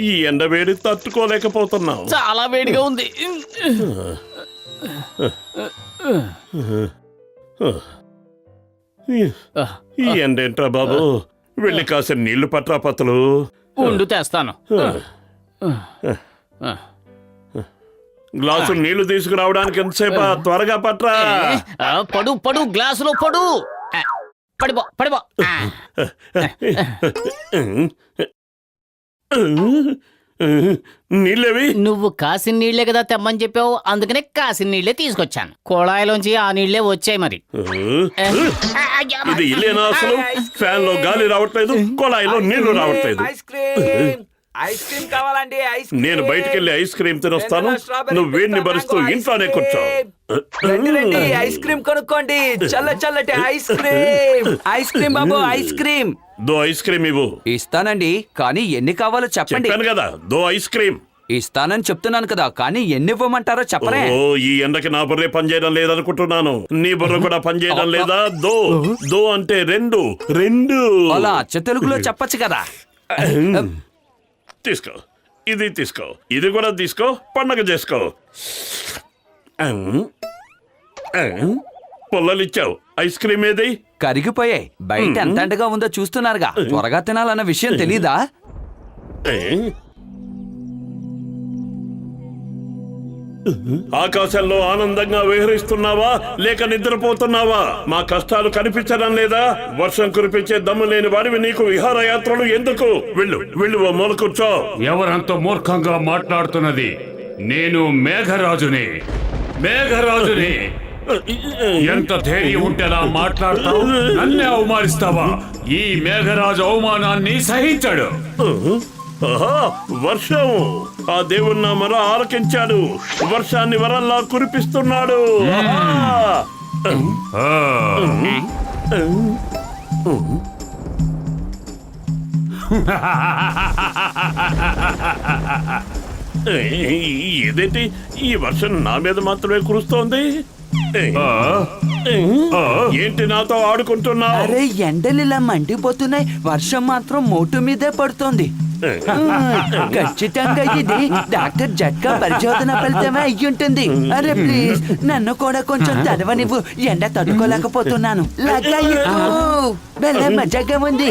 ఈ ఎండ వేడి తట్టుకోలేకపోతున్నావు. చాలా వేడిగా ఉంది. ఈ ఎండేంట్రా బాబు, వెళ్ళి కాసిన నీళ్లు పట్రా పత్తులు. ఉండు తెస్తాను. గ్లాసు నీళ్లు తీసుకురావడానికి ఎంతసేపా? త్వరగా పట్రా. పడు పడు, గ్లాసులో పడు. పడిపో పడిపో. నీళ్ళేవి? నువ్వు కాసిన నీళ్లే కదా తెమ్మని చెప్పావు, అందుకనే కాసిన నీళ్లే తీసుకొచ్చాను. కుళాయిలోంచి ఆ నీళ్లే వచ్చాయి మరి. ఇది ఇల్లేనా అసలు? ఫ్యాన్ లో గాలి రావట్లేదు, కుళాయిలో నీళ్లు రావట్లేదు. ఐస్ క్రీమ్ కావాలండి. నేను బయటికి వెళ్ళి ఐస్ క్రీమ్ తినొస్తాను, నువ్వు వేడిని భరిస్తూ ఇంట్లోనే కూర్చో. ఐస్ క్రీమ్ కొనుక్కోండి, చల్ల చల్లటి ఐస్ క్రీమ్. ఐస్ క్రీమ్ బాబు, ఐస్ క్రీమ్. దో ఐస్ క్రీమ్ ఇవ్వు. ఇస్తానండి, కానీ ఎన్ని కావాలో చెప్పండి. చెప్పాను కదా, దో ఐస్ క్రీమ్. ఇస్తానని చెప్తున్నాను కదా, కానీ ఎన్ని ఇవ్వమంటారో చెప్పరే. ఓ, ఈ ఎండకి నా బుర్రే పనిచేయడం లేదనుకుంటున్నాను. నీ బుర్ర కూడా పనిచేయడం లేదా? దో దో అంటే రెండు రెండు. అలా అచ్చ తెలుగులో చెప్పచ్చు కదా. తీసుకో, ఇది తీసుకో, ఇది కూడా తీసుకో, పండగ చేసుకో. పొల్లలిచ్చావు, ఐస్ క్రీమ్ ఏది? కరిగిపోయాయి. బయట ఎంత ఎండగా ఉందో చూస్తున్నారుగా, త్వరగా తినాలన్న విషయం తెలీదా? ఆకాశంలో ఆనందంగా విహరిస్తున్నావా లేక నిద్రపోతున్నావా? మా కష్టాలు కనిపించడం లేదా? వర్షం కురిపించే దమ్ము లేని వాడివి నీకు విహారయాత్రలు ఎందుకు? వెళ్ళు వెళ్ళు, ఓ మూల కూర్చో. ఎవరంత మూర్ఖంగా మాట్లాడుతున్నది? నేను మేఘరాజుని. మేఘరాజుని. ఎంత ధైర్యం ఉంటేలా మాట్లాడతావు? నన్నే అవమానిస్తావా? ఈ మేఘరాజు అవమానాన్ని సహించాడు. వర్షం, ఆ దేవుడు నా మొర ఆలకించాడు, వర్షాన్ని వరల్లా కురిపిస్తున్నాడు. ఇదేంటి, ఈ వర్షం నా మీద మాత్రమే కురుస్తోంది? ఏంటి నాతో ఆడుకుంటున్నావు? అరే, ఎండలు ఇలా మండిపోతున్నాయి, వర్షం మాత్రం మోటు మీదే పడుతోంది. ఖచ్చితంగా ఇది డాక్టర్ జట్కా పరిశోధన ఫలితమే అయ్యుంటుంది. అరే ప్లీజ్, నన్ను కూడా కొంచెం తడవనివ్వు, ఎండ తట్టుకోలేకపోతున్నాను. మజాగా ఉంది.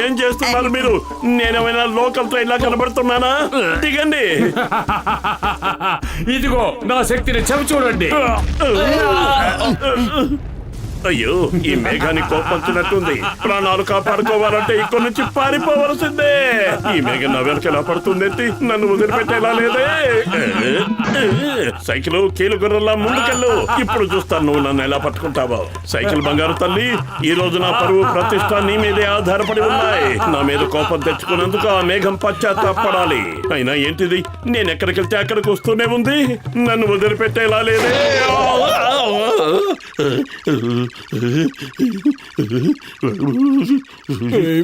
ఏం చేస్తున్నారు మీరు? నేనేమైనా లోకల్ ట్రైన్ లా కనబడుతున్నానా? దిగండి. ఇదిగో నా శక్తిని చెవి చూడండి. అయ్యో, ఈ మేఘానికి కోపం వచ్చినట్టుంది. ప్రాణాలు కాపాడుకోవాలంటే ఇక్కడ నుంచి పారిపోవలసిందే. ఈ మేఘం నా వెనక ఎలా పడుతుందేంటి? నన్ను వదిలిపెట్టేలా లేదే. సైకిల్ కీలు గుర్రలా ముందుకెళ్ళు. ఇప్పుడు చూస్తాను నువ్వు నన్ను ఎలా పట్టుకుంటావో. సైకిల్ బంగారు తల్లి, ఈ రోజు నా పరువు ప్రతిష్ట నీ మీదే ఆధారపడి ఉన్నాయి. నా మీద కోపం తెచ్చుకున్నందుకు ఆ మేఘం పశ్చాత్తాపడాలి. అయినా ఏంటిది, నేను ఎక్కడికి వెళ్తే అక్కడికి వస్తూనే ఉంది. నన్ను వదిలిపెట్టేలా లేదే.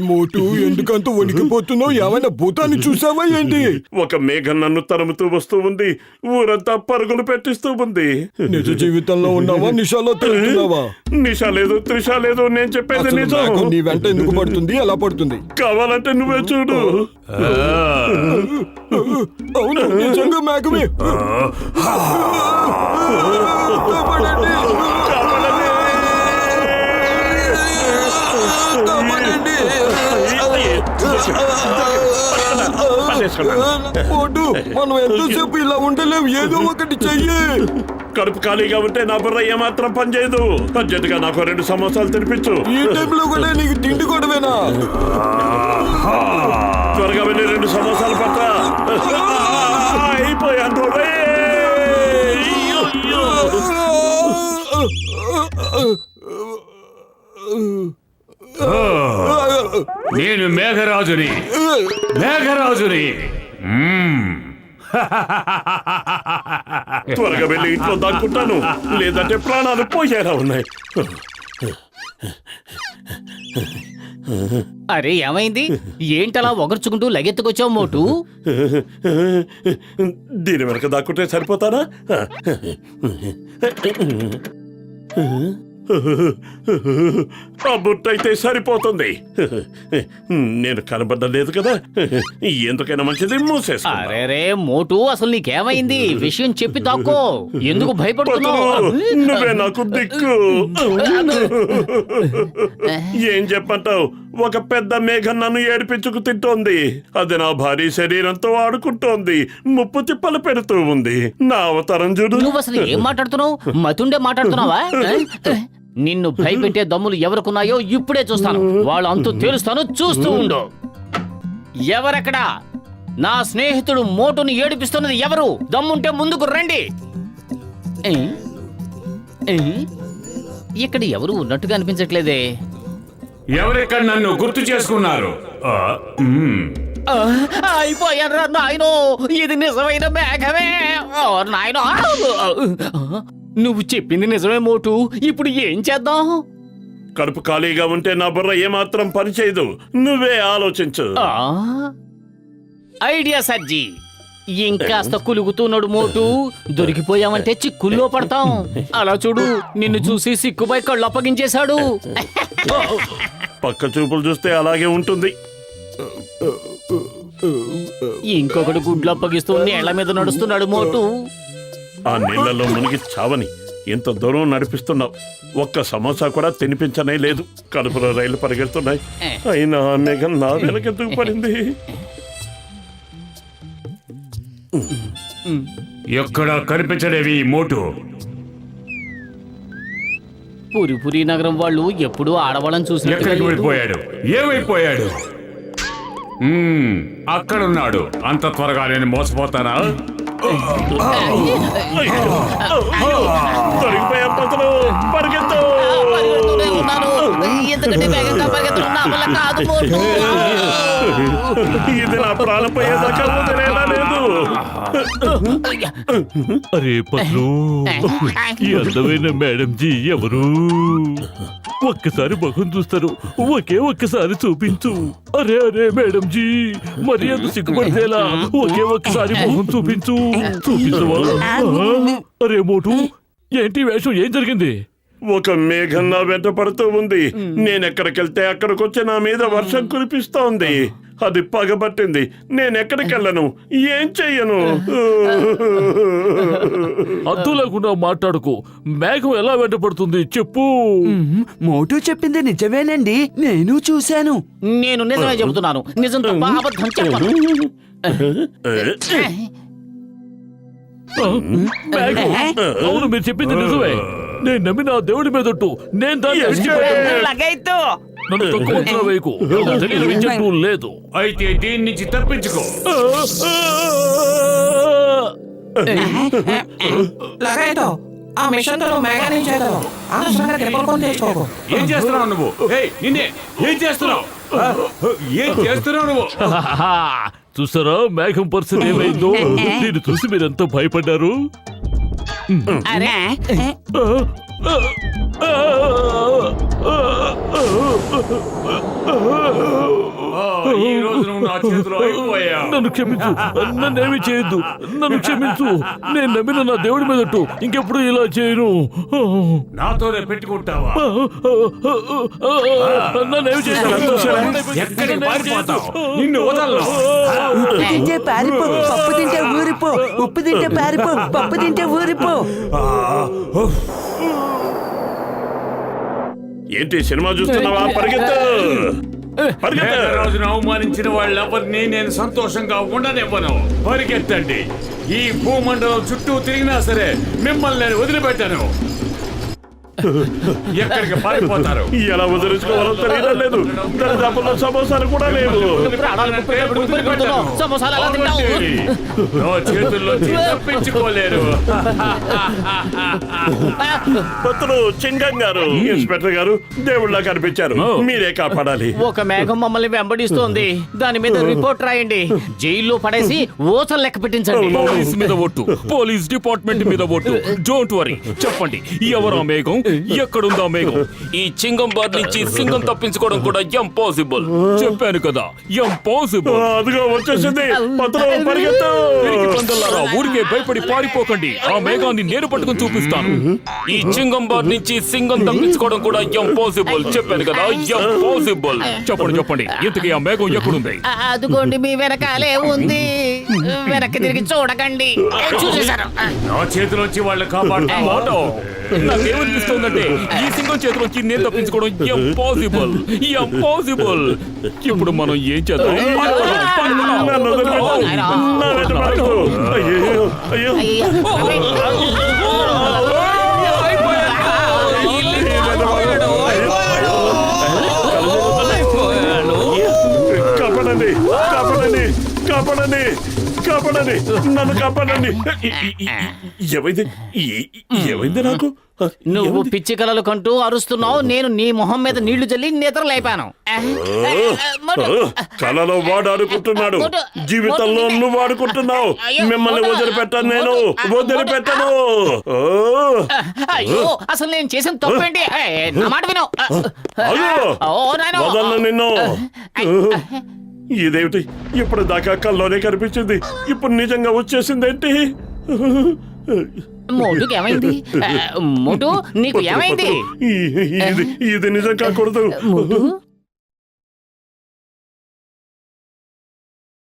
మోటు, ఎందుకంత వణికిపోతున్నావు? ఏమైనా భూతాన్ని చూసావా ఏంటి? ఒక మేఘం నన్ను తరుముతూ వస్తూ ఉంది, ఊరంతా పరుగులు పెట్టిస్తూ ఉంది. నిజ జీవితంలో ఉన్నావా, నిషాలో తిరుగుతున్నావా? నిషా లేదు, త్రిషా లేదు, నేను చెప్పేది నిజం. నీ వెంట ఎందుకు పడుతుంది? ఎలా పడుతుంది? కావాలంటే నువ్వే చూడు. అవును, నిజంగా మేఘమే. మోటు, మనం ఎంతసేపు ఇలా ఉండలేం, ఏదో ఒకటి చెయ్యి. కడుపు ఖాళీగా ఉంటే నా బుర్ర ఏమాత్రం పనిచేయదు. అర్జెంటుగా నాకు 2 సమోసాలు తినిపించు. ఈ టైంలో కూడా నీకు తిండి కొడవేనా? త్వరగా వెళ్ళి 2 సమోసాలు పట్టా. అయిపోయాను. నేను మేఘరాజుని. మేఘరాజుని. త్వరగా వెళ్ళి ఇంట్లో దాక్కుంటాను, లేదంటే ప్రాణాలు పోయేలా ఉన్నాయి. అరే ఏమైంది? ఏంటలా ఒగర్చుకుంటూ లగెత్తుకొచ్చావు మోటు? దీని వెనక దాక్కుంటే సరిపోతానా? ఆ బుట్ట అయితే సరిపోతుంది. నేను కనబడలేదు కదా, ఎందుకైనా మంచిది మూసేస్తా. అరే మోటు, అసలు నీకేమైంది? విషయం చెప్పి దాక్కో. ఎందుకు భయపడుతున్నావు? నువ్వే నాకు దిక్కు. ఏం చెప్పంటావు? ఒక పెద్ద మేఘం నన్ను ఏడిపించుకు తింటోంది. అది నా భారీ శరీరంతో ఆడుకుంటోంది, ముప్పు తిప్పలు పెడుతూ ఉంది. నా అవతారం చూడు. నువ్వు అసలు ఏం మాట్లాడుతున్నావు? మతుండే మాట్లాడుతున్నావా? నిన్ను భయపెట్టే దమ్ములు ఎవరికున్నాయో ఇప్పుడే చూస్తాను. వాళ్ళ అంతు తేలుస్తాను, చూస్తూ ఉండు. ఎవరెక్కడా? నా స్నేహితుడు మోటును ఏడిపిస్తున్నది ఎవరు? దమ్ముంటే ముందుకు రండి. ఏ? ఏ? ఇక్కడ ఎవరు ఉన్నట్టుగా అనిపించట్లేదే. ఎవరెక్కడ నన్ను గుర్తు చేసుకున్నారు? అయిపోయాను నాయనో, ఇది నిజమైన మేఘమే. నాయనో, నువ్వు చెప్పింది నిజమే మోటు. ఇప్పుడు ఏం చేద్దాం? కడుపు ఖాళీగా ఉంటే నా బుర్ర ఏమాత్రం పనిచేయదు. నువ్వే ఆలోచించు. ఐడియా సజ్జి. ఇంకాస్త కులుగుతున్నాడు మోటు. దొరికిపోయామంటే చిక్కుల్లో పడతాం. అలా చూడు, నిన్ను చూసి సిక్కుపై కళ్ళు అప్పగించేశాడు. పక్క చూపులు చూస్తే అలాగే ఉంటుంది. ఇంకొకటి గుడ్లు అప్పగిస్తూ నీళ్ల మీద నడుస్తున్నాడు మోటు. ఆ నీళ్లలో మునిగి చావని ఇంత దూరం నడిపిస్తున్నావు. ఒక్క సమోసా కూడా తినిపించనే లేదు. కడుపులో రైలు పరిగెడుతున్నాయి. అయినా ఆ మేఘం నా వెనకెందుకు పడింది? ఎక్కడ కనిపించలేవి మోటు. పురి నగరం వాళ్ళు ఎప్పుడూ ఆడవాళ్ళని చూసి ఎక్కడికి వెళ్ళిపోయాడు? ఏమైపోయాడు? అక్కడున్నాడు. అంత త్వరగా నేను మోసపోతానా? దొరికిపోయా పతులు, పరిగెత్తు. ఇది నా ప్రాణం పోయేదాకా వదిలేలా లేదు. అరే పద్లు, ఈ అందమైన మేడం జీ ఎవరు? ఒక్కసారి ముఖం చూస్తారు, ఒక్కసారి చూపించు. అరే అరే మేడం జీ, మరి అంత సిగ్గుపడితేలా? ఒక్కసారి ముఖం చూపించు. చూపించవా? అరే మోటు, ఏంటి వేషం? ఏం జరిగింది? ఒక మేఘం నా వెంట పడుతూ ఉంది. నేనెక్కడికెళ్తే అక్కడికొచ్చి నా మీద వర్షం కురిపిస్తోంది. అది పగబట్టింది. నేనెక్కడికెళ్ళను, ఏం చెయ్యను. అద్దు లేకుండా మాట్లాడుకో. మేఘం ఎలా వెంటపడుతుంది చెప్పు. మోటు చెప్పింది నిజమేనండి, నేను చూశాను. నేను నిజమే చెబుతున్నాను. నిజం తప్ప అబద్ధం చెప్పను. మేఘం, అవును మీరు చెప్పింది నిజమే. నేను నమ్మిన దేవుడి మీదట్టు నేను దాన్ని విడిచిపెట్టను. నన్ను తక్కువ అంచనా వేయకు. నాకు తెలియని విద్యట్టు లేదు. అయితే దీని నుంచి తప్పించుకో. ఆ మిషన్ తో మేఘాన్ని చేద్దాం. అనవసరంగా కెపలుకొని తెచ్చుకోకు. ఏం చేస్తున్నావు నువ్వు? నిన్నే ఏం చేస్తున్నావు? ఏం చేస్తున్నావు నువ్వు? చూసారా మేఘం పరిస్థితి ఏమైందో? దీన్ని చూసి మీరెంత భయపడ్డారు. అరే ఈ రోజు నువ్వు నా చేతిలో అయిపోయావు. నన్ను క్షమించు, నన్నేమి చేయొద్దు. నన్ను క్షమించు. నేను నమ్మిన నా దేవుడి మీదట్టు ఇంకెప్పుడు ఇలా చేయను. నాతోనే పెట్టుకుంటావా? నన్నేమి చేయను. ఎక్కడికి పారిపోతావు? నిన్ను వదలను. ఉప్పు తింటే పారిపో, పప్పు తింటే ఊరిపో. ఉప్పు తింటే పారిపో, పప్పు తింటే ఊరిపో. ఏంటి సినిమా చూస్తున్నావా? పరిగెత్తు, పరిగెత్తు. రోజున అవమానించిన వాళ్ళెవరిని నేను సంతోషంగా ఉండనివ్వను. పరిగెత్తండి. ఈ భూమండలం చుట్టూ తిరిగినా సరే మిమ్మల్ని నేను వదిలిపెట్టాను. ఎక్కడికి పారిపోతారు? ఎలా వదిలించుకోవాలో తెలియడం లేదు. దరిదాపుల్లో సమోసాలు కూడా లేవు. సమోసాలు ఎలా తింటావు? నా చేతుల్లో తప్పించుకోలేరు. పత్రులు చింగం గారు, ఇన్స్పెక్టర్ గారు దేవుళ్ళ కనిపించారు. మీరే కాపాడాలి. ఒక మేఘం మమ్మల్ని వెంబడిస్తోంది. దాని మీద రిపోర్ట్ రాయండి. జైల్లో పడేసి ఓసలు లెక్క పెట్టించండి. పోలీస్ మీద ఒట్టు, పోలీస్ డిపార్ట్మెంట్ మీద ఒట్టు. Don't worry. చెప్పండి ఎవరు ఆ మేఘం? ఎక్కడుందా మేఘం? ఈ చింగం బార్ నుంచి సింగం తప్పించుకోవడం కూడా ఇంపాసిబుల్. చెప్పాను కదా, ఇంపాసిబుల్. అదిగో వచ్చేసింది. పత్రం పరిగెత్తు. పిరికి పందులారా, ఊరికే భయపడి పారిపోకండి. ఆ మేఘాన్ని నేను పట్టుకుని చూపిస్తాను. ఈ చింగం బార్ నుంచి సింగం తప్పించుకోవడం కూడా ఇంపాసిబుల్. చెప్పాను కదా, ఇంపాసిబుల్. చెప్పండి ఇంతకీ ఆ మేఘం ఎక్కడుంది? అదుగోండి మీ వెనకాలే ఉంది. వెనక్కి తిరిగి చూడకండి. చూసేశారు. నా చేతిలోంచి వాళ్ళు కాపాడుతా మాట నాకేమనిపిస్తోందంటే ఈ సింగం చేతిలోంచి నేను తప్పించుకోవడం ఇంపాసిబుల్. ఇంపాసిబుల్. ఇప్పుడు మనం ఏం చేద్దాం? నన్ను వదిలిపెట్టు. నా వెంట పడకు. అయ్యో, అయ్యో. కాపాడండి, కాపాడండి, కాపాడండి, కాపాడండి, నన్ను కాపాడండి. ఏమైంది? ఏమైంది నాకు? నువ్వు పిచ్చి కలలు కంటూ అరుస్తున్నావు. నేను నీ మొహం మీద నీళ్లు చల్లి నిద్ర లేపాను. కలలో వాడు ఆడుకుంటున్నాడు, జీవితంలో నువ్వు ఆడుకుంటున్నావు. మిమ్మల్ని వదిలిపెట్టాను, నేను వదిలిపెట్టను. అయ్యో, అసలు నేను చేసిన తప్పేంటి? నా మాట విను. వదలను నిన్ను. ఇదేమిటి? ఇప్పుడు దాకా కల్లోనే కనిపించింది, ఇప్పుడు నిజంగా వచ్చేసిందేంటి? మోటుకి ఏమైంది? మోటు, నీకు ఏమైంది? ఇది నిజం కాకూడదు. మోటు